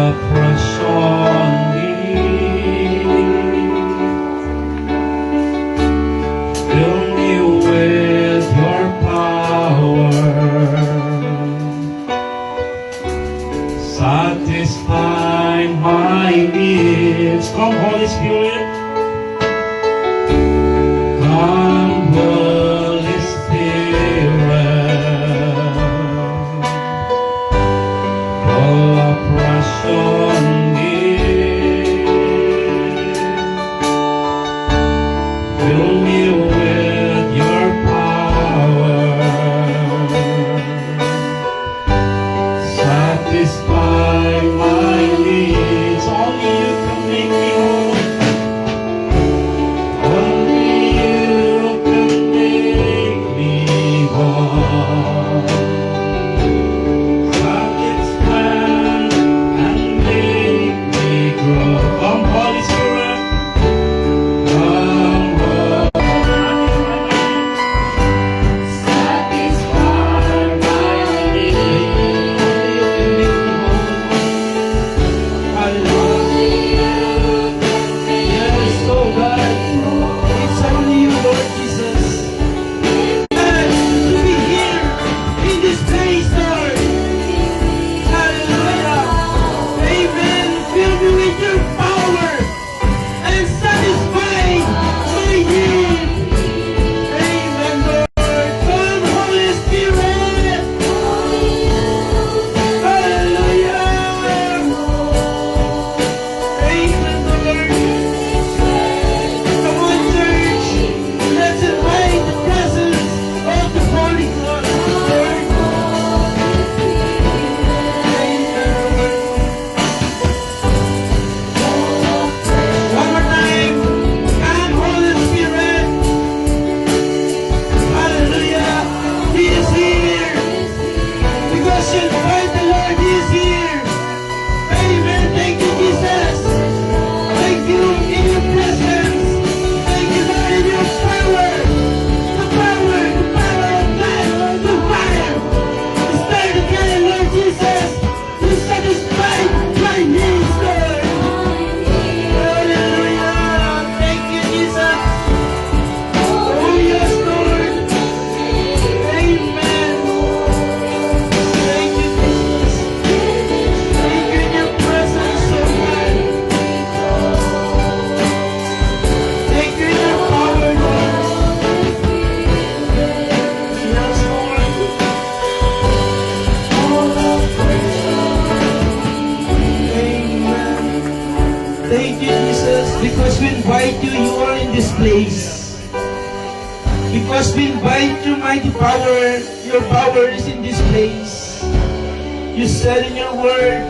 oppression fill me with your power, satisfy my needs. Come, Holy Spirit. Come, Holy Spirit. All oppression fill me with your power, satisfy my needs. Only you can make me whole. Only you can make me whole. Satisfy and make me grow. Come, Holy Spirit. Come, Thank you, Jesus, because we invite you, you are in this place. Because we invite your mighty power, your power is in this place. You said in your word,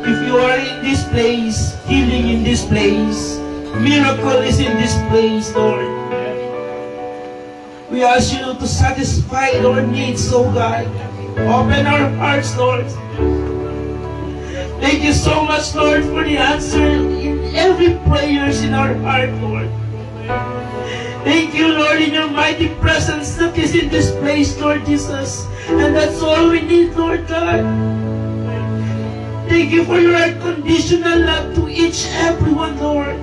if you are in this place, healing in this place, miracle is in this place, Lord. We ask you to satisfy our needs, oh God. Open our hearts, Lord. Thank you so much, Lord, for the answer in every prayers in our heart, Lord. Thank you, Lord, in your mighty presence that is in this place, Lord Jesus. And that's all we need, Lord God. Thank you for your unconditional love to each everyone, Lord.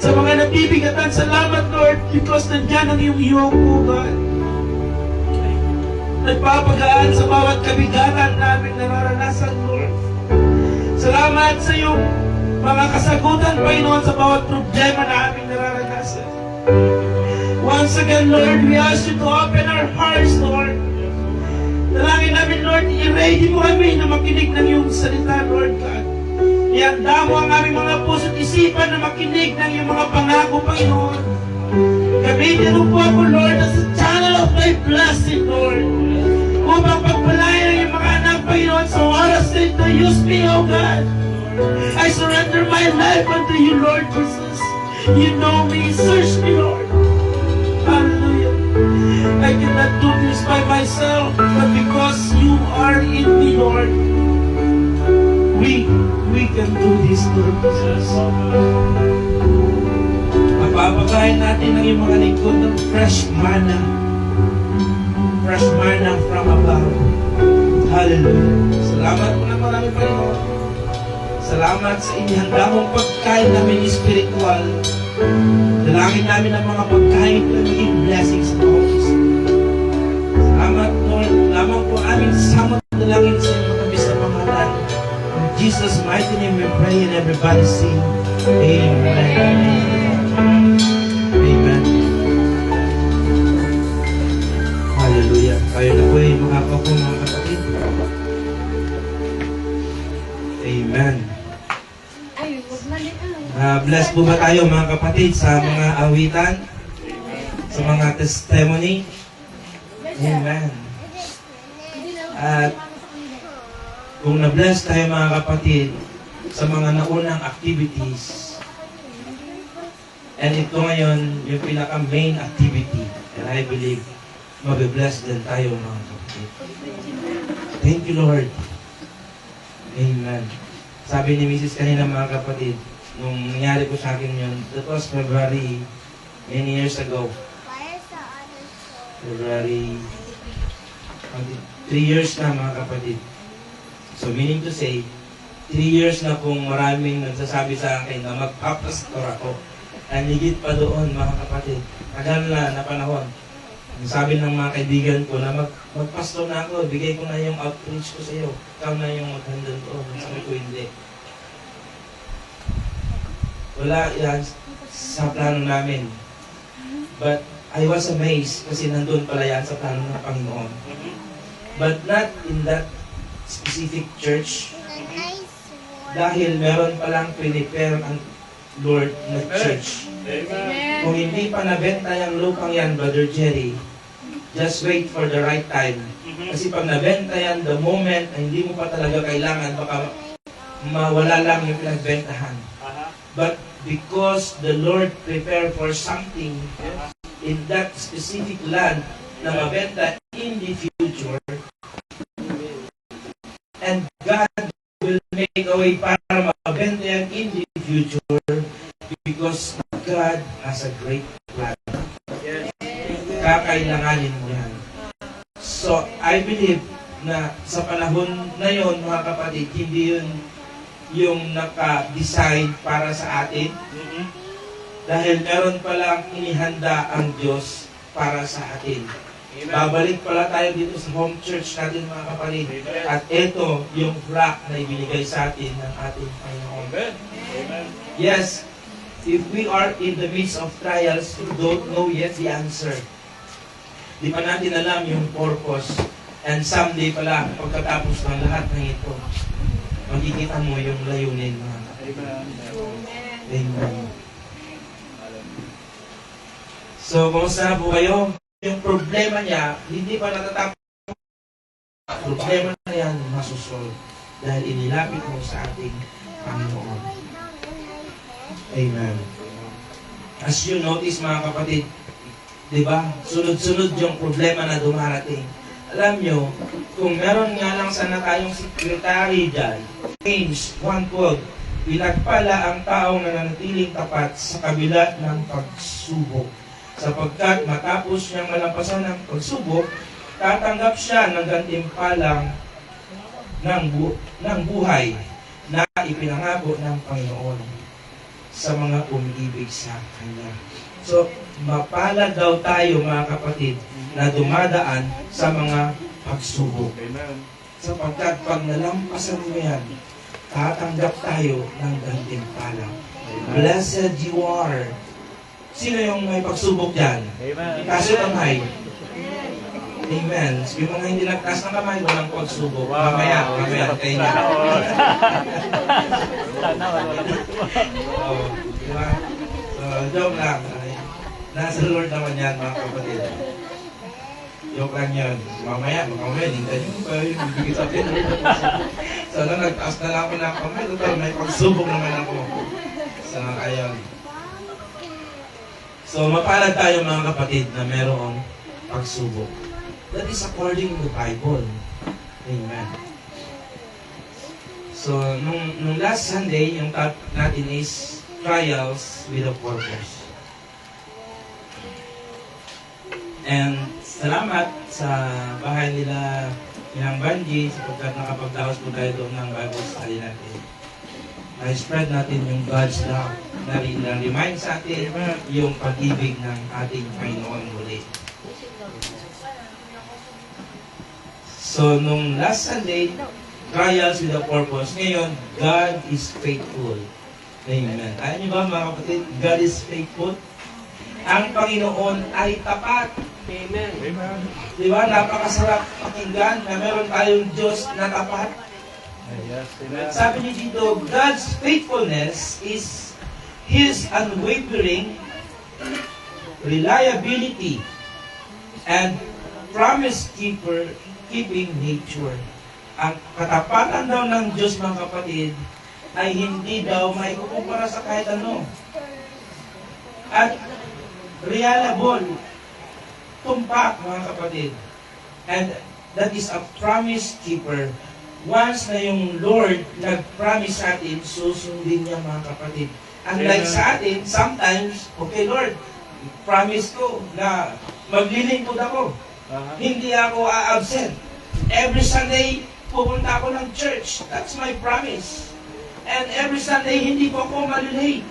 Sa mga nabibigatan, salamat, Lord, because nandyan ang iyong yoke, oh God. Nagpapagaan sa bawat kabigatan namin nararanasan, Lord. Salamat sa iyong mga kasagutan, Panginoon, sa bawat problema na aming nararanasan. Once again, Lord, we ask you to open our hearts, Lord. Dalangin namin, Lord, i-ready mo kami na makinig ng iyong salita, Lord God. Ihanda mo ang aming mga puso't isipan na makinig ng iyong mga pangako, Panginoon. Gamitin mo po ako, Lord, as a channel of thy blessing, Lord. Upang pagpalayan ang iyong mga anak, Panginoon, sa oras na ito, use me, O God. I surrender my life unto you, Lord Jesus. You know me, search me, Lord. Hallelujah. I cannot do this by myself, but because you are in me, Lord, we can do this, Lord Jesus. Mapapakain natin ang iyong mga lingkod ng fresh manna. Fresh manna from above. Hallelujah. Salamat po na marami, Panginoon. Salamat sa inihanda mong pagkain namin spiritual. Dalangin namin ang mga pagkain ko na maging blessing sa bawat isa. Salamat, Lord. Lamang po aming samot dalangin sa iyong matamis na pangalan. In Jesus' mighty name we pray and everybody sing. Amen. Amen. Hallelujah. Kayo na po ay makakako mga kapatid. Amen. Bless po ba tayo mga kapatid sa mga awitan? Sa mga testimony? Amen. At kung na-bless tayo mga kapatid sa mga naunang activities, and ito ngayon yung pinaka-main activity, and I believe mabibless din tayo mga kapatid. Thank you, Lord. Amen. Sabi ni Mrs. kanina mga kapatid, nung nangyari po sa akin yun, that was February, many years ago. February, 3 years na mga kapatid. So meaning to say, 3 years na kung maraming nagsasabi sa akin na magpapastor ako. And higit pa doon mga kapatid, tagal na panahon. Sabi ng mga kaibigan ko na magpastor na ako, bigay ko na yung outreach ko sa iyo. Ikaw na yung mag-handle ko. Sabi ko hindi. Wala yan sa plano namin. But I was amazed kasi nandun pala yan sa plano ng Panginoon. But not in that specific church. Dahil meron palang prepare ang Lord na church. Kung hindi pa nabenta yung lupang yan, Brother Jerry, just wait for the right time. Kasi pag nabenta yan, the moment na hindi mo pa talaga kailangan, baka mawala lang yung pinagbentahan. But because the Lord prepared for something in that specific land na mabenta in the future, and God will make a way para mabenta yan in the future because God has a great plan. Kakailanganin mo yan. So, I believe na sa panahon na yon mga kapatid, hindi yun yung naka-decide para sa atin. Dahil meron palang inihanda ang Diyos para sa atin. Babalik pala tayo dito sa home church natin mga kapatid. At ito yung flock na ibinigay sa atin ng ating Panginoon. Yes, if we are in the midst of trials, we don't know yet the answer. Di pa natin alam yung purpose. And someday pala, pagkatapos ng lahat ng ito, makikita mo yung layunin mga kapatid. Amen. So, kumusta na po kayo? Yung problema niya, hindi pa natatapos. Problema na yan, masusolve. Dahil inilapit mo sa ating Panginoon. Amen. As you notice mga kapatid, di ba? Sunod-sunod yung problema na dumarating. Alam nyo, kung meron nga lang sana tayong secretary dyan, James 1:12, pinagpala ang taong nananatiling tapat sa kabila ng pagsubok. Sapagkat matapos niyang malampasan ng pagsubok, tatanggap siya ng gantimpalang ng buhay na ipinangako ng Panginoon sa mga umiibig sa Kanya. So, mapalad daw tayo mga kapatid na dumadaan sa mga pagsubok. Sapagkat pag nalampasan mo yan, tatanggap tayo ng gantimpala. Blessed you are. Sino yung may pagsubok dyan? Taas yung kamay. Amen. Yung mga hindi nagtaas ng kamay, walang pagsubok. Mamaya, kayo niya. Diba? So, joke lang. Nasa Lord naman yan, mga kapatid. Joke lang yun. Mamaya, hindi nyo ba yung bibigay sa atin? So, nagtaas na lang ako ng kamay. Total, may pagsubok naman ako. So, ayun. So, mapalad tayo mga kapatid na merong pagsubok. That is according to the Bible. Amen. So, nung last Sunday, yung topic natin is trials with a purpose. And salamat sa bahay nila Inang Banji sapagkat nakapagdaos po tayo doon ng Bible study natin. na-spread natin yung God's love na remind sa atin yung pag-ibig ng ating Panginoon muli. So, nung last Sunday, trials with a purpose. Ngayon, God is faithful. Amen. Alam niyo ba mga kapatid, God is faithful? Ang Panginoon ay tapat. Amen. Di ba? Napakasarap pakinggan na meron tayong Diyos na tapat. Sabi niyo dito, God's faithfulness is His unwavering reliability and promise-keeping nature. Ang katapatan daw ng Diyos, mga kapatid, ay hindi daw may kukumpara sa kahit ano. At reliable, tumpak, mga kapatid. And that is a promise keeper. Once na yung Lord nag-promise sa atin, susundin niya, mga kapatid. Unlike sa atin, sometimes, okay Lord, promise ko na maglilingkod ako. Hindi ako a-absent. Every Sunday, pupunta ako ng church. That's my promise. And every Sunday, hindi ko ako malilate.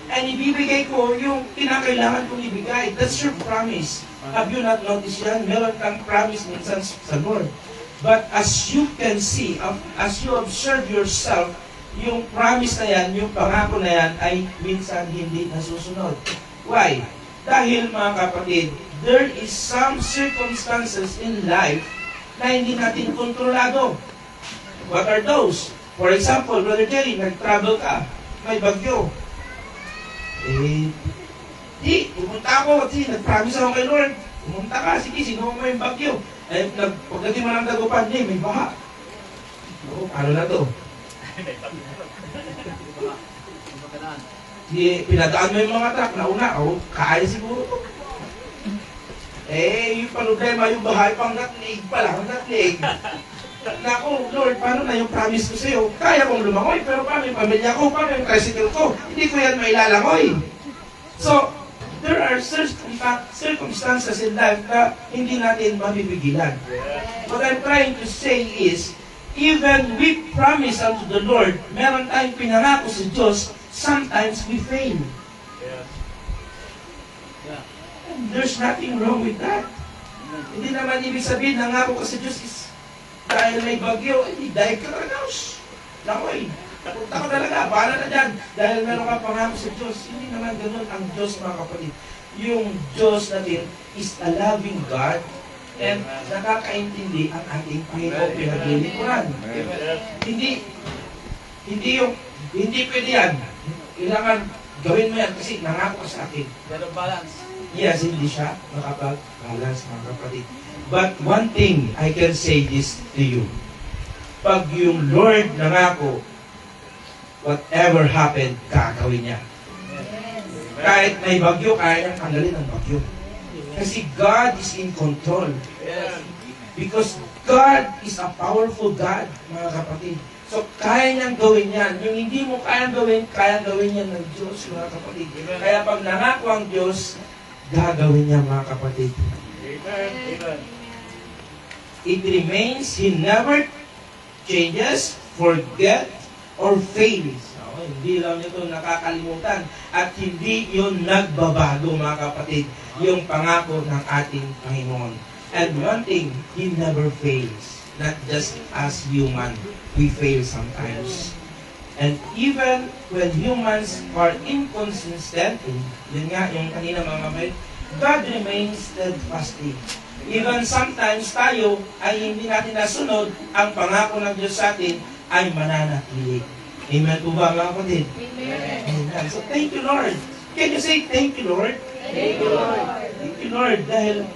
And ibibigay ko yung kinakailangan kong ibigay. That's your promise. Have you not noticed yan? Meron kang promise minsan sa Lord. But as you can see, as you observe yourself, yung promise na yan, yung pangako na yan, ay minsan hindi nasusunod. Why? Dahil mga kapatid, there is some circumstances in life na hindi natin kontrolado. What are those? For example, Brother Jerry, nag-travel ka, may bagyo. Pumunta ako, kasi nag-promise ako kay Lord. Pumunta ka, sige, sino mo yung bagyo? Pagdating mo ng Dagupan, may baha. Ano na to? Pinadaan mo yung mga truck, nauna, kaya siguro to. Yung problema, yung bahay pang natlig pa lang, natlig. Naku, Lord, paano na yung promise ko sa'yo? Kaya kong lumangoy, pero paano yung pamilya ko? Paano yung tricycle ko? Hindi ko yan mailalangoy. So, there are circumstances in life na hindi natin mabibigilan. What I'm trying to say is, even we promise unto the Lord, meron tayong pinangako sa Diyos, sometimes we fail. And there's nothing wrong with that. Hindi naman ibig sabihin, nangako ka sa Diyos is, dahil may bagyo, dahil ka talaga, nakoy, punta ka talaga, bahala na dyan, dahil meron ka pangako sa Diyos. Hindi naman ganun ang Diyos, mga kapatid. Yung Diyos natin is a loving God, and nakakaintindi ang ating Panginoon pinaglilingkuran. Hindi pwede yan. Kailangan gawin mo yan kasi nangako ka sa akin. Pero balance. Yes, hindi siya makapag-balance, mga kapatid. But one thing, I can say this to you. Pag yung Lord nangako, whatever happened, kakawin niya. Kahit may bagyo, kaya niyang tanggalin ang bagyo. Kasi God is in control. Because God is a powerful God, mga kapatid. So, kaya niyang gawin yan. Yung hindi mo kayang gawin yan ng Diyos, mga kapatid. Kaya pag nangako ang Diyos, gagawin niya, mga kapatid. Amen. It remains, He never changes, forget, or fails. Hindi lang nito nakakalimutan. At hindi yun nagbabago, mga kapatid, yung pangako ng ating Panginoon. And one thing, He never fails. Not just as human, we fail sometimes. And even when humans are inconsistent, yun nga, yung kanina mga kapatid, God remains steadfastly. Even sometimes tayo ay hindi natin nasunod, ang pangako ng Diyos sa atin ay mananatili. Amen po ba, mga kapatid? Amen. Amen. So thank you, Lord. Can you say thank you, Lord? Thank you, Lord. Thank you, Lord. Dahil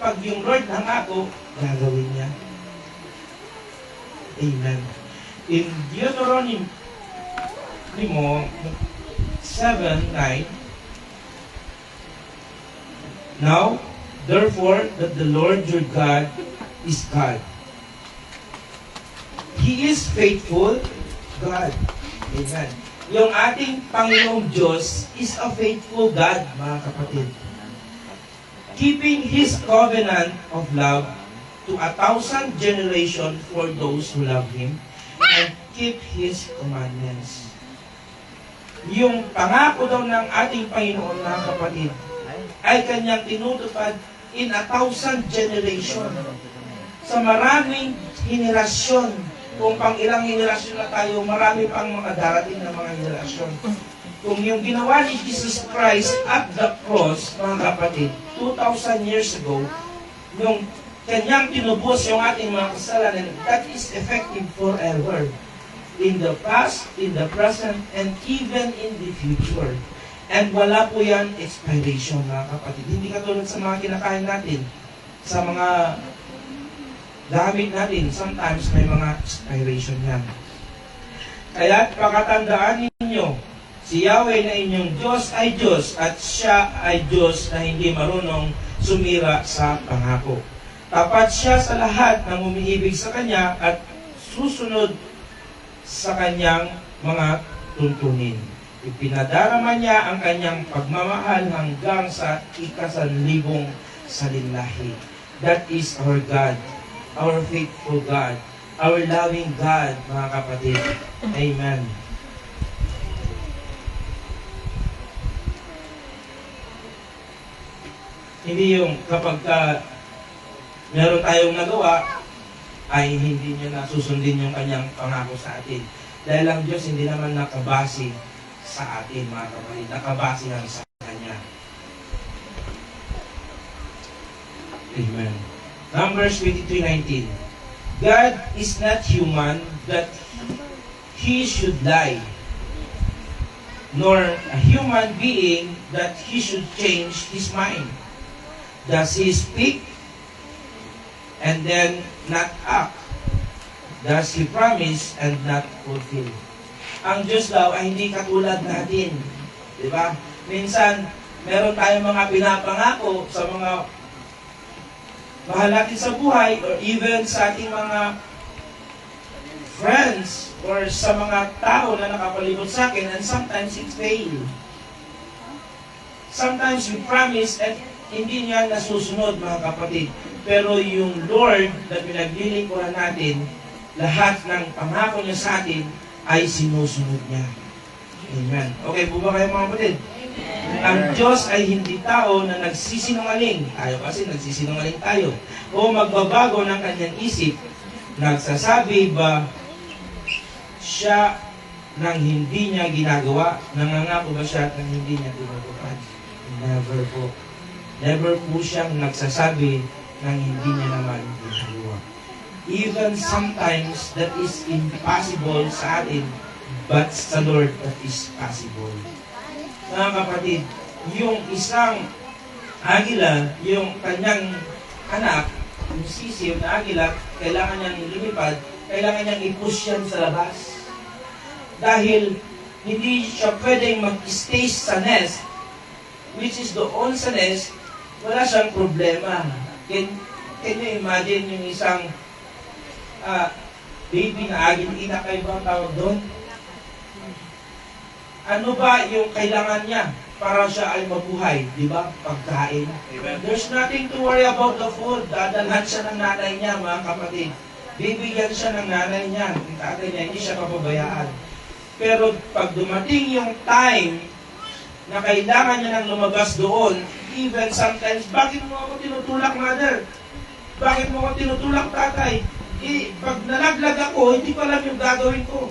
pag yung Lord nangako, gagawin niya. Amen. In Deuteronomy 7:9, now, therefore, that the Lord your God is God. He is faithful God. Amen. Yung ating Panginoong Diyos is a faithful God, mga kapatid. Keeping His covenant of love to 1,000 generations for those who love Him and keep His commandments. yung pangako daw ng ating Panginoon, mga kapatid, ay kanyang tinutupad in 1,000 generation. Sa maraming henerasyon, kung pang ilang henerasyon na tayo, marami pang mga darating na mga henerasyon. Kung yung ginawa ni Jesus Christ at the cross, mga kapatid, 2,000 years ago, yung kanyang tinubos yung ating mga kasalanan, that is effective forever. In the past, in the present, and even in the future. And wala po yan expiration, mga kapatid. Hindi katulad sa mga kinakain natin, sa mga gamit natin, sometimes may mga expiration yan. Kaya pakatandaan ninyo, si Yahweh na inyong Diyos ay Diyos at siya ay Diyos na hindi marunong sumira sa pangako. Tapat siya sa lahat ng umiibig sa Kanya at susunod sa Kanyang mga tuntunin. Ipinadarama niya ang Kanyang pagmamahal hanggang sa ika-1,000 salinlahi. That is our God, our faithful God, our loving God, mga kapatid. Amen. Hindi yung kapag meron tayong nagawa, ay hindi niya nasusundin yung kanyang pangako sa atin. Dahil ang Diyos hindi naman nakabase sa atin, mga kapatid. Nakabase lang sa Kanya. Amen. Numbers 23:19. God is not human that He should lie, nor a human being that He should change His mind. Does He speak and then not act? Does He promise and not fulfill? Ang Diyos daw ay hindi katulad natin. Di ba? Minsan, meron tayong mga pinapangako sa mga mahal natin sa buhay or even sa ating mga friends or sa mga tao na nakapalibot sa akin, and sometimes it fail. Sometimes we promise and hindi niya nasusunod, mga kapatid. Pero yung Lord na pinaglilingkuran natin, lahat ng pangako niya sa atin ay sinusunod niya. Amen. Okay po ba kayo, mga kapatid? Ang Diyos ay hindi tao na nagsisinungaling. Tayo kasi nagsisinungaling tayo. O magbabago ng kanyang isip. Nagsasabi ba siya ng hindi niya ginagawa? Nangangako ba siya ng hindi niya ginagawa? Never po. Never po siyang nagsasabi ng hindi niya naman ginagawa. Even sometimes that is impossible sa atin, but sa Lord that is possible. Mga kapatid, yung isang agila, yung kanyang anak, yung sisiw na agila, kailangan niyang lumipad, kailangan niyang i-push yan sa labas. Dahil hindi siya pwedeng mag-stay sa nest, which is doon sa nest, wala siyang problema. Can you imagine yung isang baby na agil-ina, kayo ba ang tawag doon? Ano ba yung kailangan niya para siya ay mabuhay? Di ba? Pagkain. There's nothing to worry about the food. Dadalhan siya ng nanay niya, mga kapatid. Bibigyan siya ng nanay niya, ng tatay niya, hindi siya papabayaan. Pero pag dumating yung time na kailangan niya nang lumabas doon, even sometimes, bakit mo ako tinutulak, mother? Bakit mo ako tinutulak, tatay? Pag nalaglag ako, hindi ko alam yung gagawin ko.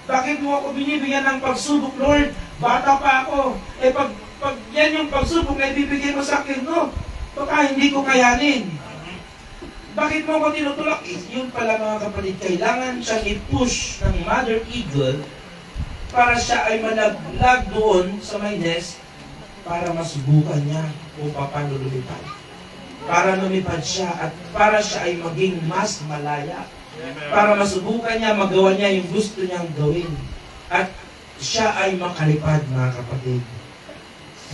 Bakit mo ako binibigyan ng pagsubok, Lord? Bata pa ako. Pag yan yung pagsubok na ibibigay mo sa akin, no? Baka hindi ko kayanin. Bakit mo ako tinutulak? Yun pala, mga kapatid, kailangan siyang i-push ng mother eagle para siya ay malaglag doon sa may nest para masubukan niya kung paano lumipad. Para lumipad siya at para siya ay maging mas malaya. Para masubukan niya, magawa niya yung gusto niyang gawin. At siya ay makalipad, mga kapatid.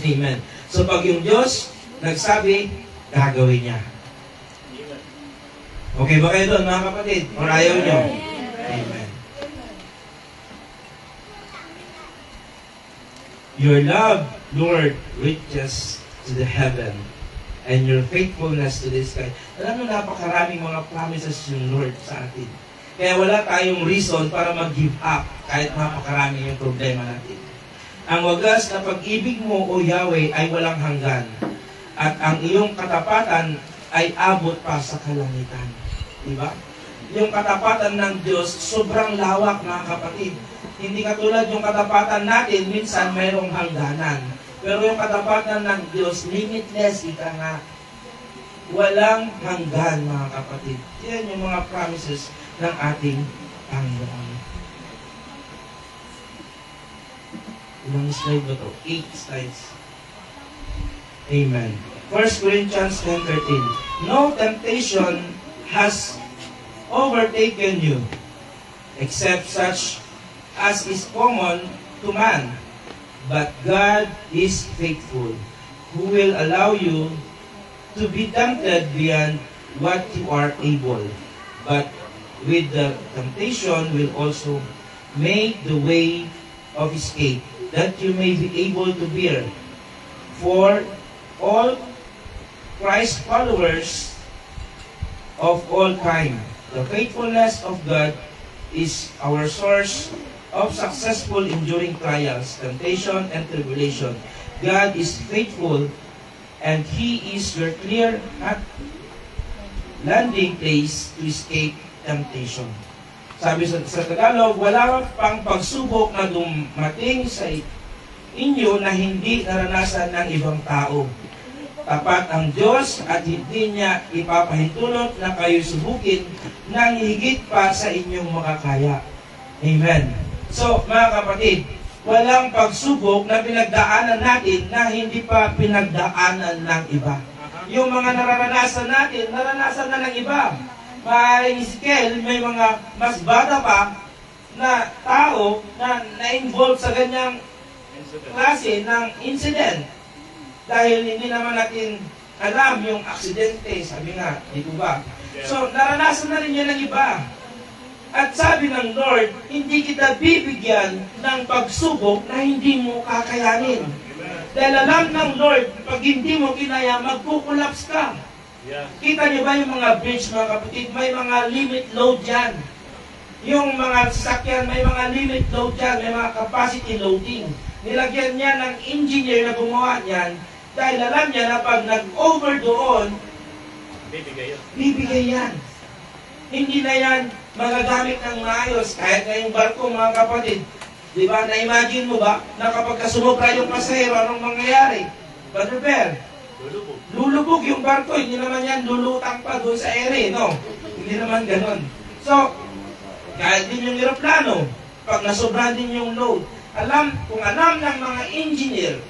Amen. So pag yung Diyos nagsabi, gagawin niya. Okay ba kayo doon, mga kapatid? O ayaw niyo? Amen. Your love, Lord, reaches to the heaven, and your faithfulness to the sky. Alam mo, napakaraming mga promises yung Lord sa atin. Kaya wala tayong reason para mag-give up kahit napakarami yung problema natin. Ang wagas na pag-ibig mo, O Yahweh, ay walang hanggan. At ang iyong katapatan ay abot pa sa kalangitan. Diba? Yung katapatan ng Diyos, sobrang lawak, mga kapatid. Hindi katulad yung katapatan natin, minsan mayroong hangganan. Pero yung katapatan ng Diyos, limitless, ika nga. Walang hanggan, mga kapatid. Yan yung mga promises ng ating Panginoon. Ilang slide ba ito? 8 slides. Amen. 1 Corinthians 10:13. No temptation has overtaken you, except such as is common to man. But God is faithful, who will allow you to be tempted beyond what you are able. But with the temptation will also make the way of escape, that you may be able to bear. For all Christ followers of all time, the faithfulness of God is our source of successful enduring trials, temptation, and tribulation. God is faithful, and He is your clear landing place to escape temptation. Sabi sa Tagalog, wala pang pagsubok na dumating sa inyo na hindi naranasan ng ibang tao. Tapat ang Diyos at hindi niya ipapahintulot na kayo subukin ng higit pa sa inyong makakaya. Amen. So, mga kapatid, walang pagsubok na pinagdaanan natin na hindi pa pinagdaanan ng iba. Yung mga nararanasan natin, naranasan na ng iba. May scale, may mga mas bata pa na tao na na-involve sa ganyang klase ng incident. Dahil hindi naman natin alam yung aksidente, sabi nga, di ba? So, naranasan na rin yan ng iba. At sabi ng Lord, hindi kita bibigyan ng pagsubok na hindi mo kakayanin. Dahil alam ng Lord, pag hindi mo kinaya, magkukulaps ka. Kita niyo ba yung mga bridge, mga kapatid? May mga limit load yan. Yung mga sasakyan, may mga limit load yan. May mga capacity loading. Nilagyan niya ng engineer na gumawa niyan dahil alam niya na pag nag-over doon, bibigay yan. Hindi na yan magagamit ng maayos. Kahit na yung barko, mga kapatid. Di ba? Na-imagine mo ba na kapag sumobra yung pasahero, anong mangyayari? Brother Per, lulubog yung barko. Hindi naman yan lulutang pa doon sa ere, no? Hindi naman ganon. So, kahit din yung aeroplano, pag nasobra din yung load, kung alam ng mga engineer,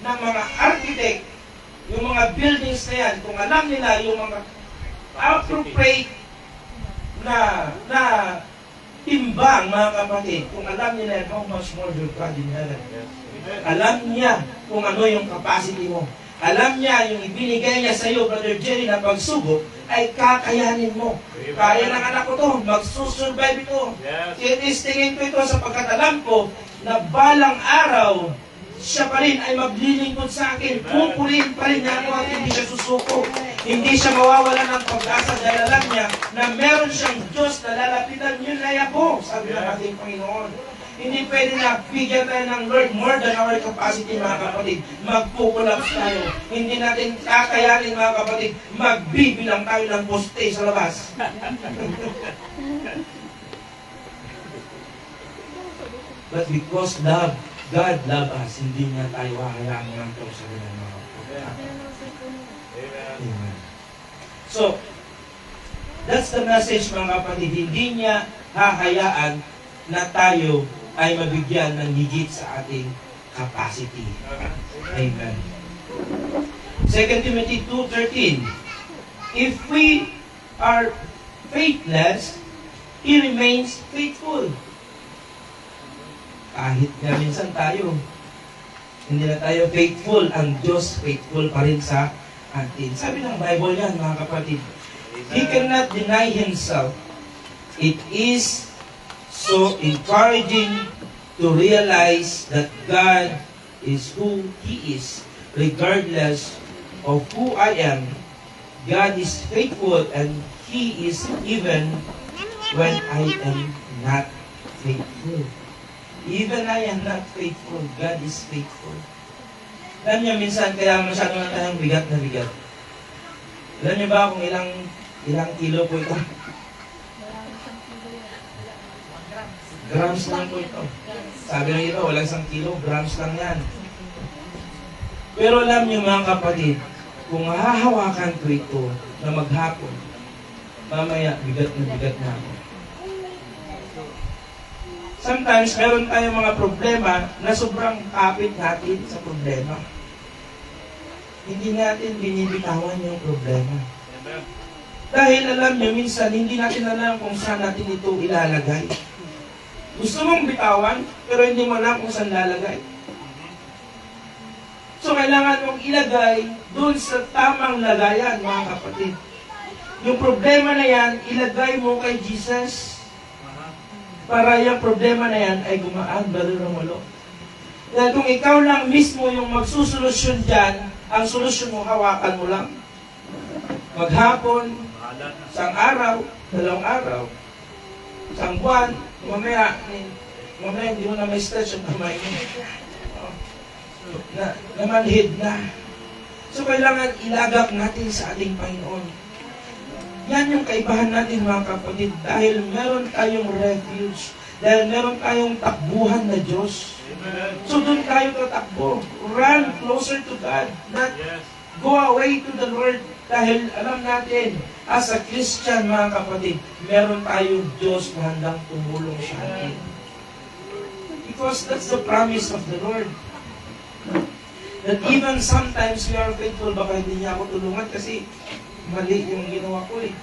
ng mga architect, yung mga buildings na yan, kung alam nila yung mga appropriate na timbang, mga kapatid, kung alam nila how much more your God in heaven. Alam niya kung ano yung capacity mo. Alam niya yung ibinigay niya sa iyo, Brother Jerry, na pagsubok, ay kakayanin mo. Kaya ng anak ko to, magsusurvive ito. Tinistingin ko ito sapagkat alam ko na balang araw, siya pa rin ay maglilingkod sa akin. Pupurihin pa rin niya ako at hindi siya susuko. Hindi siya mawawala ng pag-asa dahil alam niya na meron siyang Diyos na lalapitan yun ay ako, sabi ng ating Panginoon. Hindi pwede na bigyan tayo ng Lord more than our capacity, mga kapatid. Magpupulaps tayo. Hindi natin kakayanin, mga kapatid. Magbibilang tayo ng poste sa labas. But because God love us, hindi niya tayo hahayaan ng ito sa ganyan, mga kapatid. Amen. So, that's the message, mga kapatid. Hindi niya hahayaan na tayo ay mabigyan ng higit sa ating capacity. Amen. 2 Timothy 2:13. If we are faithless, He remains faithful. Kahit na minsan tayo, hindi na tayo faithful, ang Diyos faithful pa rin sa atin. Sabi ng Bible yan, mga kapatid, He cannot deny Himself. It is so encouraging to realize that God is who He is, regardless of who I am. God is faithful and He is even when I am not faithful. Even I am not faithful, God is faithful. Alam niyo, minsan kaya masyado na tayong bigat na bigat. Alam niyo ba kung ilang kilo po ito? Grams lang po ito. Sabi ng iba, walang 1 kilo, grams lang yan. Pero alam niyo mga kapatid, kung hahawakan ko ito na maghapon, mamaya bigat na ako. Sometimes, meron tayong mga problema na sobrang kapit natin sa problema. Hindi natin binibitawan yung problema. Dahil alam niyo, minsan hindi natin alam kung saan natin ito ilalagay. Gusto mong bitawan, pero hindi mo alam kung saan lalagay. So, kailangan mong ilagay doon sa tamang lagayan, mga kapatid. Yung problema na yan, ilagay mo kay Jesus para yung problema na yan ay gumaan, Brother Romulo. Dahil kung ikaw lang mismo yung magsusolusyon dyan, ang solusyon mo, hawakan mo lang. Maghapon, isang araw, 2 araw, isang buwan, mamaya hindi mo na may stretch yung kamay mo. Namanhid na. So, kailangan ilagak natin sa ating Panginoon. Yan yung kaibahan natin mga kapatid dahil meron tayong refuge, dahil meron tayong takbuhan na Diyos. So doon tayo tatakbo. Run closer to God, not go away to the Lord. Dahil alam natin, as a Christian mga kapatid, meron tayong Diyos na handang tumulong sa atin. Because that's the promise of the Lord. That even sometimes we are faithful, baka hindi niya ako tulungan kasi mali yung ginawa ko eh.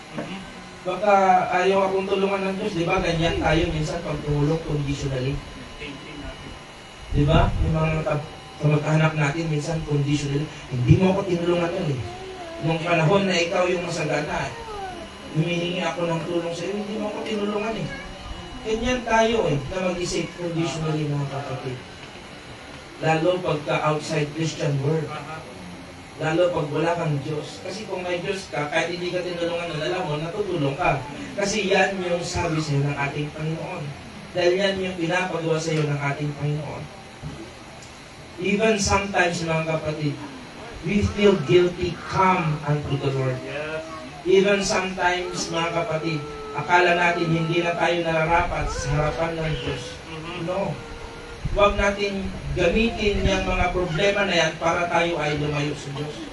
Baka ayaw akong tulungan ng Diyos, di ba? Ganyan tayo minsan pag tumulong conditionally. Di ba? Yung mga kamag-anak natin minsan conditionally, hindi mo ako tinulungan yan eh. Nung panahon na ikaw yung masagana, humihingi ako ng tulong sa iyo, hindi mo ako tinulungan eh. Ganyan tayo eh, na mag-isip conditionally mga kapatid. Lalo pagka outside Christian world. Lalo pag wala kang Diyos. Kasi kung may Diyos ka, kahit hindi ka tinulungan ng alam mo, natutulong ka. Kasi yan yung sabi sa iyo ng ating Panginoon. Dahil yan yung pinapagawa sa iyo ng ating Panginoon. Even sometimes, mga kapatid, we feel guilty, come unto the Lord. Even sometimes, mga kapatid, akala natin hindi na tayo nararapat sa harapan ng Diyos. No. Huwag natin gamitin yung mga problema na yan para tayo ay lumayo sa Diyos.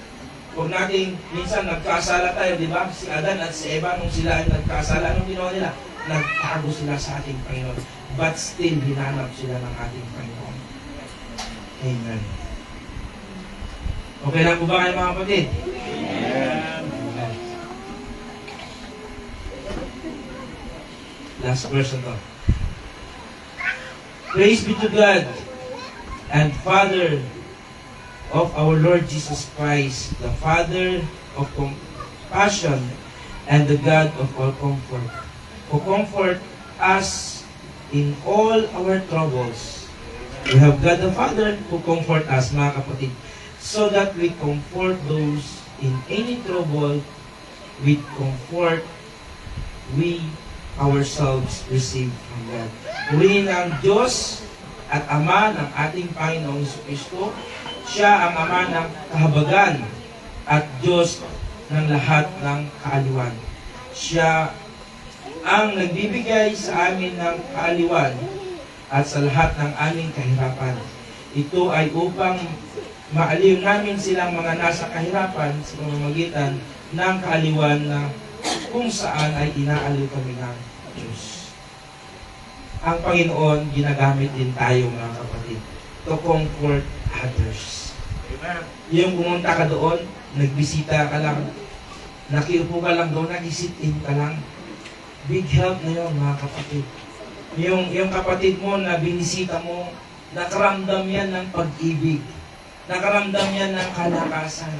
Huwag natin, minsan nagkasala tayo, di ba? Si Adan at si Eva, nung sila ay nagkasala, anong ginawa nila? Nagtago sila sa ating Panginoon. But still, hinanap sila ng ating Panginoon. Amen. Okay lang po ba kayo mga kapatid? Amen. Last verse na to. Praise be to God and Father of our Lord Jesus Christ, the Father of compassion and the God of all comfort, who comfort us in all our troubles. We have God the Father who comfort us, mga kapatid, so that we comfort those in any trouble with comfort we ourselves receive from God. Purihin ang Diyos at Ama ng ating Panginoong Jesucristo. Siya ang Ama ng kahabagan at Diyos ng lahat ng kaaliwan. Siya ang nagbibigay sa amin ng kaaliwan at sa lahat ng aming kahirapan. Ito ay upang maaliw namin silang mga nasa kahirapan sa pamamagitan ng kaaliwan na kung saan ay inaaliw kami ng Diyos. Ang Panginoon, ginagamit din tayo mga kapatid to comfort others. Amen. Yung pumunta ka doon, nagbisita ka lang, nakiupo ka lang doon, nag-sit-in ka lang, big help na yun mga kapatid. Yung kapatid mo na binisita mo, nakaramdam yan ng pag-ibig, nakaramdam yan ng kalakasan.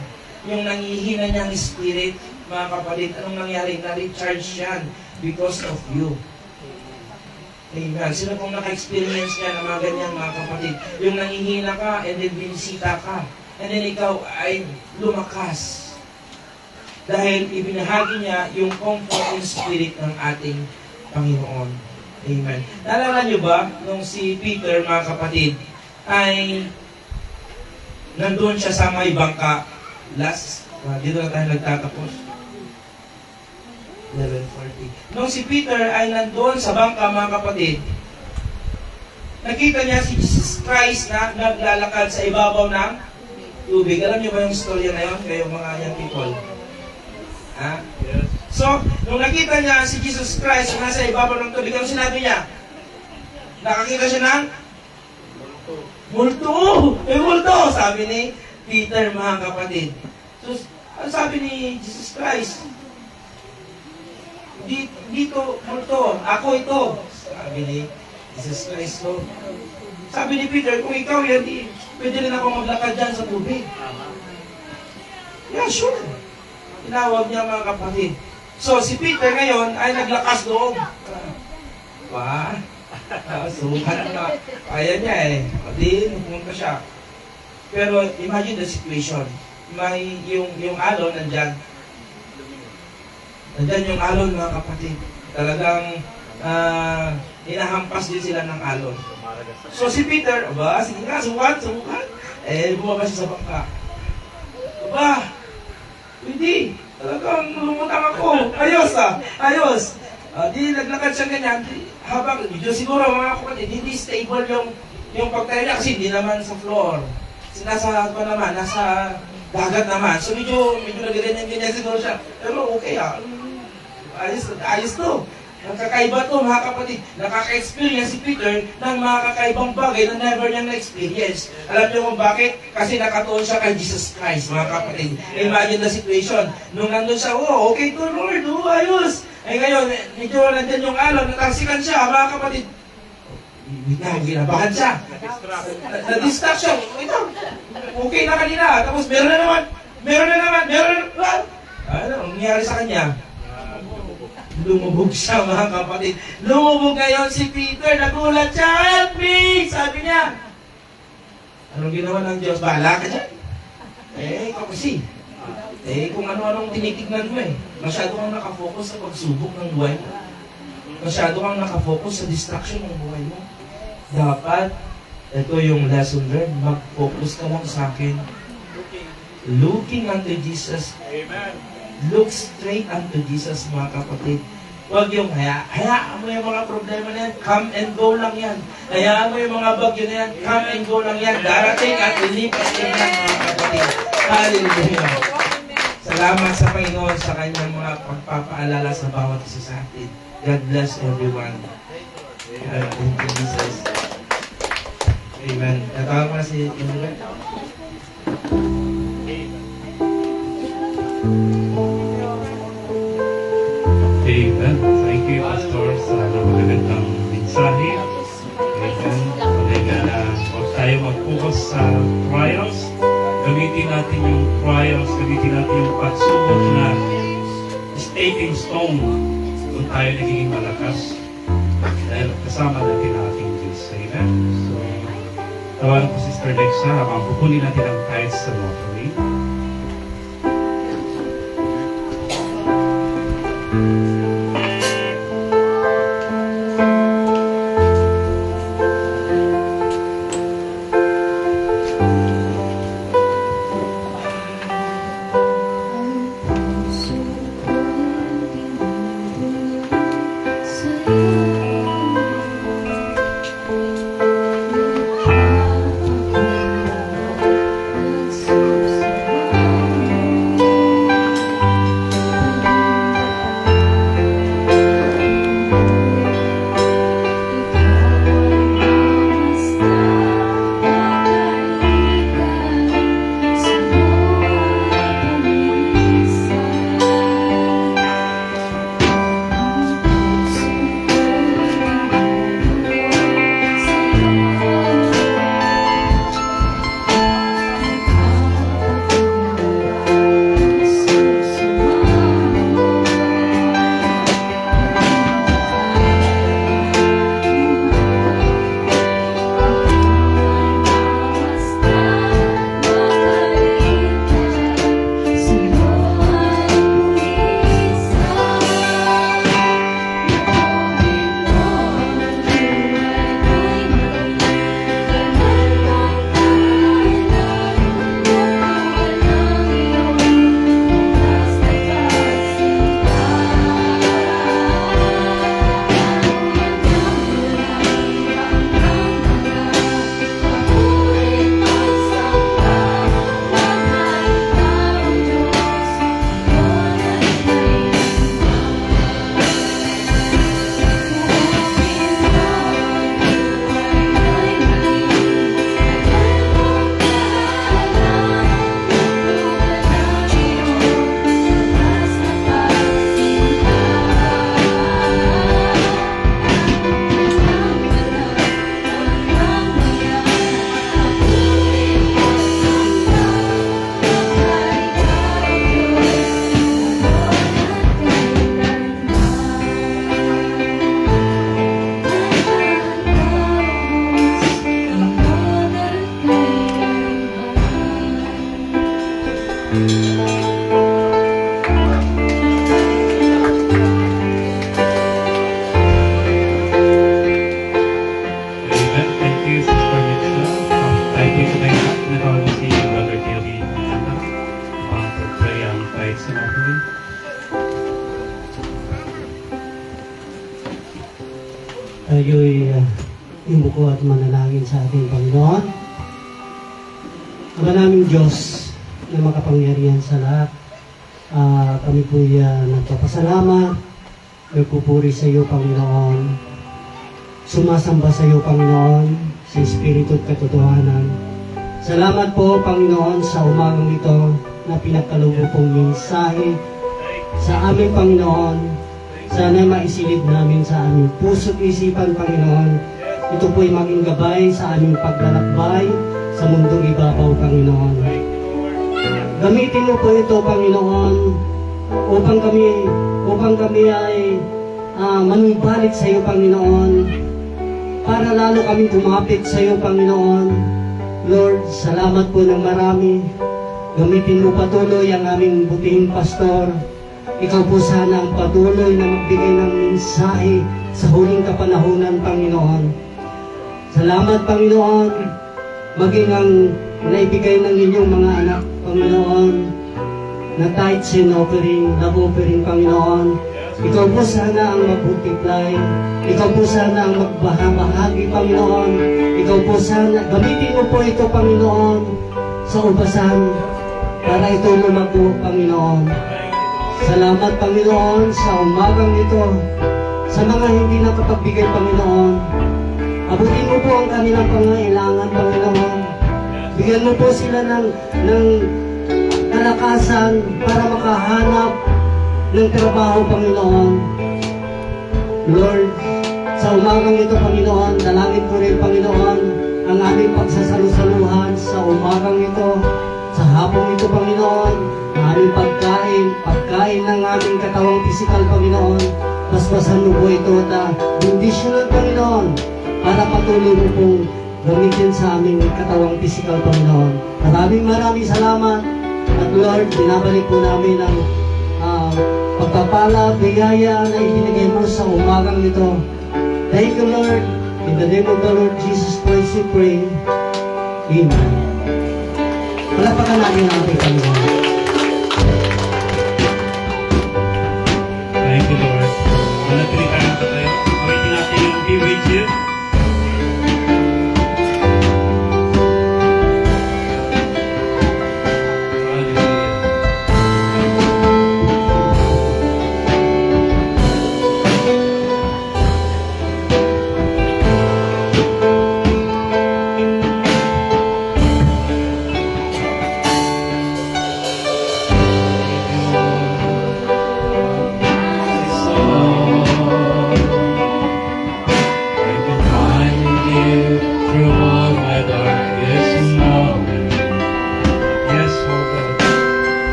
Yung nangihina niyang spirit, mga kapatid, anong nangyari? Na-recharge yan because of you. Amen. Sino pong naka-experience niya ng mga ganyan, mga kapatid? Yung nangihina ka, and then binisita ka, and then ikaw ay lumakas. Dahil ibinahagi niya yung comforting spirit ng ating Panginoon. Amen. Naalala niyo ba, nung si Peter, mga kapatid, ay nandun siya sa may bangka. Dito na tayo nagtatapos. 11:40. Nung si Peter ay nandun sa bangka, mga kapatid, nakita niya si Jesus Christ na naglalakad sa ibabaw ng tubig. Alam niyo ba yung storya na yun, kayo mga young people? Ha? Yes. So, nung nakita niya si Jesus Christ na nasa ibabaw ng tubig, ang sinabi niya? Nakakita siya ng multo! May multo! Sabi ni Peter, mga kapatid. So, ano sabi ni Jesus Christ? Dito, multo. Ako ito. Sabi ni Jesus Christ. So, sabi ni Peter, kung ikaw yan, pwede rin ako maglakad dyan sa tubig. Yeah, sure. Tinawag niya, mga kapatid. So, si Peter ngayon ay naglakas loob. Sukat na. Kaya niya eh. Pati, pumunta siya. Pero, imagine the situation. May, yung alon, nandyan. Nandyan yung alon, mga kapatid. Talagang, hinahampas din sila ng alon. So, si Peter, sige nga, sukat. Bumaba siya sa bangka. Hindi. Talagang lumutang ako. Ayos. Di naglakad siya ganyan. Habang, medyo siguro mga kapatid, hindi stable yung pagtayo niya kasi hindi naman sa floor. Nasa dagat naman. So medyo nagganyan siguro siya. Pero okay ayos to. Nakakaiba to, mga kapatid. Nakaka-experience si Peter ng mga kakaibang bagay na never niyang na-experience. Alam niyo kung bakit? Kasi nakatuon siya kay Jesus Christ, mga kapatid. Imagine the situation. Nung nandun siya, okay to Lord, ayos. Ngayon, medyo nandyan yung alon, natasikan siya, mga kapatid. Ginabahan siya. Na-distract siya. Ito, okay na kanina. Tapos meron na naman. Ano, nangyari sa kanya? Lumubog siya, mga kapatid. Lumubog ngayon si Peter. Nagulat siya. Help me! Sabi niya. Anong ginawa ng Diyos? Bahala ka dyan. Ikaw kasi. Kung ano-anong tinitignan mo Masyado kang nakafocus sa pagsubok ng buhay mo. Masyado kang nakafocus sa distraction ng buhay mo. Dapat, ito yung lesson learned, mag-focus ka lang sa akin. Looking unto Jesus. Amen. Look straight unto Jesus, mga kapatid. Huwag yung hayaan mo yung mga problema na yan, come and go lang yan. Hayaan mo yung mga bagyo na yan, come and go lang yan. Darating at lilipas din yan, mga kapatid. Hallelujah. Salamat sa Panginoon sa kanyang mga pagpapaalala sa bawat isa sa atin. God bless everyone. Thank you, Jesus. Amen. Natawag mo na si Emmanuel. Amen. Thank you, Pastor, sa napakagandang mensahe. Amen. Huwag tayo mag-focus sa trials. Gamitin natin yung trials, gamitin natin yung pagsubok na stepping stone kung tayo nagiging malakas. Dahil kasama natin ang ating Diyos. Amen. So, tawagan ko Sister Lexa habang pupunin natin ang tithes sa lottery. tayo'y imuko at manalangin sa ating Panginoon. Ama naming Diyos na makapangyarihan sa lahat, kami po'y nagpapasalamat, nagpupuri sa iyo, Panginoon. Sumasamba sa iyo, Panginoon, sa Espiritu at katotohanan. Salamat po, Panginoon, sa umagang ito na pinagkaloob pong mensahe sa aming Panginoon. Sana maisilid namin sa aming puso't isipan, Panginoon. Ito po'y maging gabay sa aming paglalakbay sa mundong ibabaw, Panginoon. Gamitin mo po ito, Panginoon, upang kami ay manumbalik sa iyo, Panginoon, para lalo kami kumapit sa iyo, Panginoon. Lord, salamat po ng marami. Gamitin mo patuloy ang aming butihing pastor. Ikaw po sana ang patuloy na magbigay ng mensahe sa huling kapanahunan, Panginoon. Salamat, Panginoon, maging ang naibigay ng inyong mga anak, Panginoon, na tithes and offering, love offering, Panginoon. Ikaw po sana ang mag-multiply. Ikaw po sana ang magbahagi, Panginoon. Ikaw po sana, gamitin mo po ito, Panginoon, sa ubasan para ito lumago, Panginoon. Salamat, Panginoon, sa umagang ito. Sa mga hindi nakapagbigay, Panginoon, abutin mo po ang kanilang pangailangan, Panginoon. Bigyan mo po sila ng kalakasan para makahanap ng trabaho, Panginoon. Lord, sa umagang ito, Panginoon, dalangin ko rin, Panginoon, ang aming pagsasalusaluhan sa umagang ito, sa hapong ito, Panginoon, ang aming pagkain ng aming katawang pisikal, Panginoon. Basbasan mo po ito at bendisyonan, Panginoon, para patuloy mo pong gamitin sa aming katawang pisikal, Panginoon. Maraming salamat. At Lord, binabalik po namin ang pagpapala, biyaya na ibinigay mo sa umagang ito. Thank you, Lord. In the name of the Lord Jesus Christ we pray. Amen. Palapakan natin ang ating Panginoon. Thank you, Lord. Manatili tayo sa tayo. Gawin natin yung Be With You.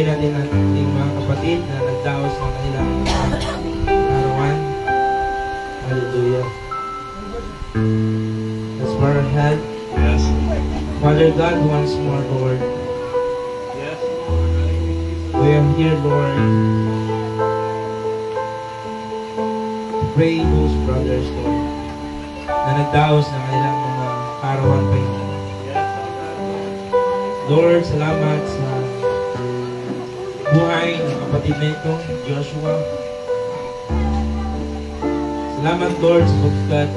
purihin natin ang ating mga kapatid na nagdaos ng kanilang arawan. Hallelujah. Let's bow our head. Yes. Father God, once more, Lord, Yes. we are here, Lord, to pray those brothers, Lord, na nagdaos ng kanilang mga arawan, Panginoon. Yes. Lord, salamat sa buhay ng kapatid na ito, Joshua. Salamat, Lord, sapagkat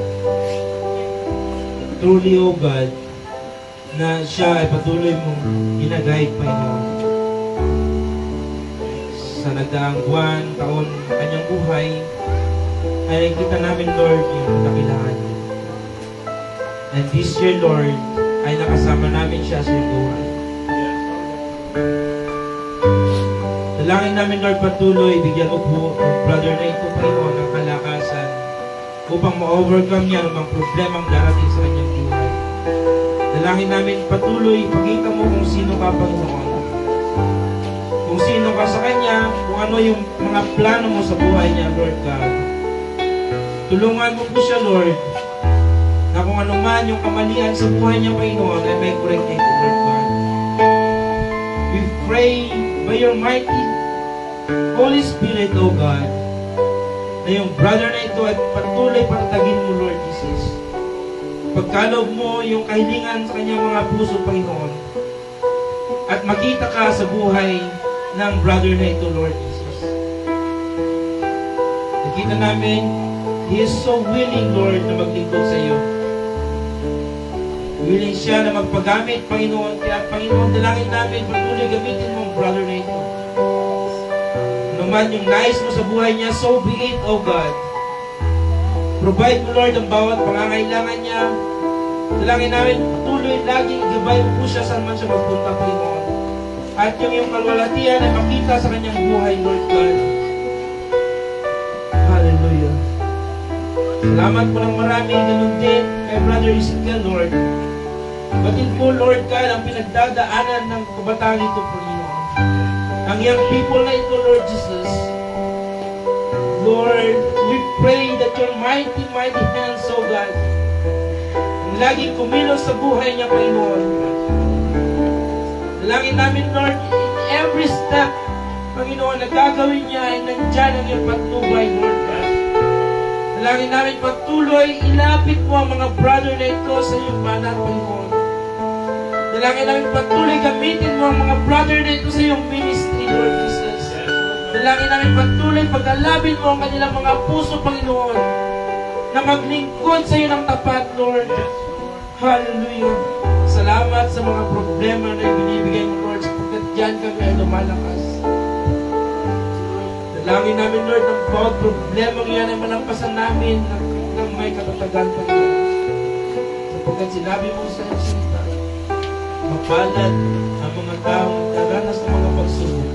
truly, O God, na siya ay patuloy mong ginaguide, Panginoon. Sa nagdaang buwan, taon ng kanyang buhay, ay nakita namin, Lord, yung dakilaan niya. And this year, Lord, ay nakasama namin siya sa iyong buhay. Dalangin namin, Lord, patuloy, bigyan mo po ang brother na ito, Panginoon, ng kalakasan upang ma-overcome niya ang mga problemang darating sa kanyang buhay. Dalangin namin patuloy, ipakita mo kung sino ka, Panginoon. Kung sino ka sa kanya, kung ano yung mga plano mo sa buhay niya, Lord God. Tulungan mo po siya, Lord, na kung ano man yung kamalian sa buhay niya, Panginoon, ay may correct na ito, Lord God. We pray by your mighty Holy Spirit, O God, na yung brother na ito ay patuloy patatagin mo, Lord Jesus. Pagkaloob mo yung kahilingan sa kanyang mga puso, Panginoon, at makita ka sa buhay ng brother na ito, Lord Jesus. Nakita namin, he is so willing, Lord, na maglingkod sa iyo. Willing siya na magpagamit, Panginoon. Kaya, Panginoon, dalangin namin, patuloy gamitin mo ang brother na ito. Naman yung nais mo sa buhay niya, so be it, O God. Provide mo, Lord, ang bawat pangangailangan niya. Dalangin namin, patuloy, laging gabay mo po siya saan man siya magpunta, Panginoon. At yung kalwalatian ay makita sa kanyang buhay, Lord God. Hallelujah. Salamat po ng marami, ganun din kay Brother Ezekiel, Lord. Batin po, Lord God, ang pinagdadaanan ng kabataan ito, Panginoon. Ang young people na ito, Lord Jesus. Lord, we pray that your mighty, mighty hands, O God, ang laging kumilos sa buhay niya, Panginoon. Dalangin namin, Lord, in every step, Panginoon, na gagawin niya ay nandyan ang iyong patnubay, Lord God. Dalangin namin patuloy, ilapit mo ang mga brother na ito sa iyong banal, Panginoon. Dalangin namin patuloy, gamitin mo ang mga brother na ito sa iyong ministry, Lord Jesus. Dalangin namin patuloy, pagkalabin mo ang kanilang mga puso, Panginoon, na maglingkod sa iyo ng tapat, Lord. Hallelujah. Salamat sa mga problema na binibigay mo, Lord, sapagkat diyan kami ay lumalakas. Dalangin namin, Lord, ang bawat problema yan ay malampasan namin ng may katatagan, Panginoon. Sapagkat sinabi mo sa iyong salita, mapalad ang mga taong nagdaranas ng mga pagsubok.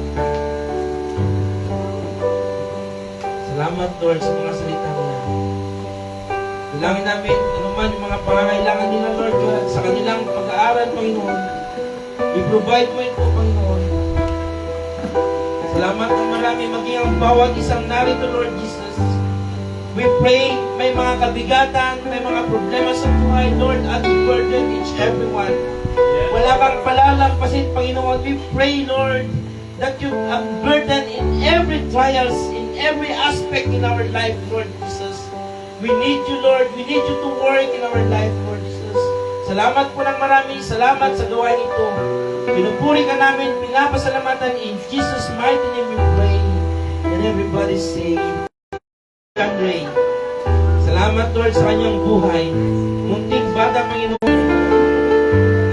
Salamat, Lord, sa mga salita niya. Dalangin namin, anuman yung mga pangangailangan nila, Lord God, sa kanilang pag-aaral, Panginoon. I-provide mo ito, Panginoon. Salamat ng marami, maging ang bawat isang narito, Lord Jesus. We pray, may mga kabigatan, may mga problema sa buhay, Lord, at burden each everyone. Wala kang palalampasin, Panginoon. We pray, Lord, that you burden in every trials, in every aspect in our life, Lord Jesus. We need you, Lord. We need you to work in our life, Lord Jesus. Salamat po ng marami. Salamat sa gawain ito. Pinupuri ka namin, pinapasalamatan. In Jesus' mighty name we pray. And everybody say, God reign. Salamat, Lord, sa kanyang buhay. Munting bata, Panginoon.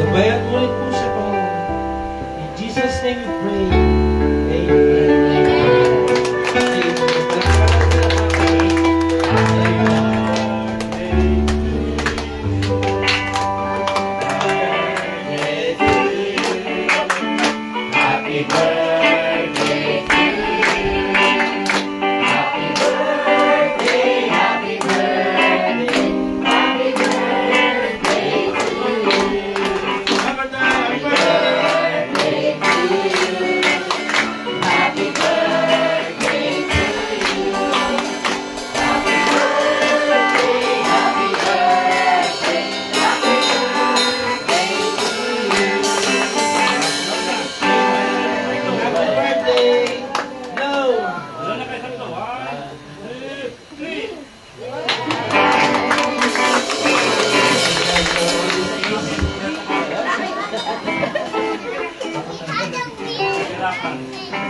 Gabayan mo ulit po siya, Panginoon. In Jesus' name we pray. Amen. Salamat lahat.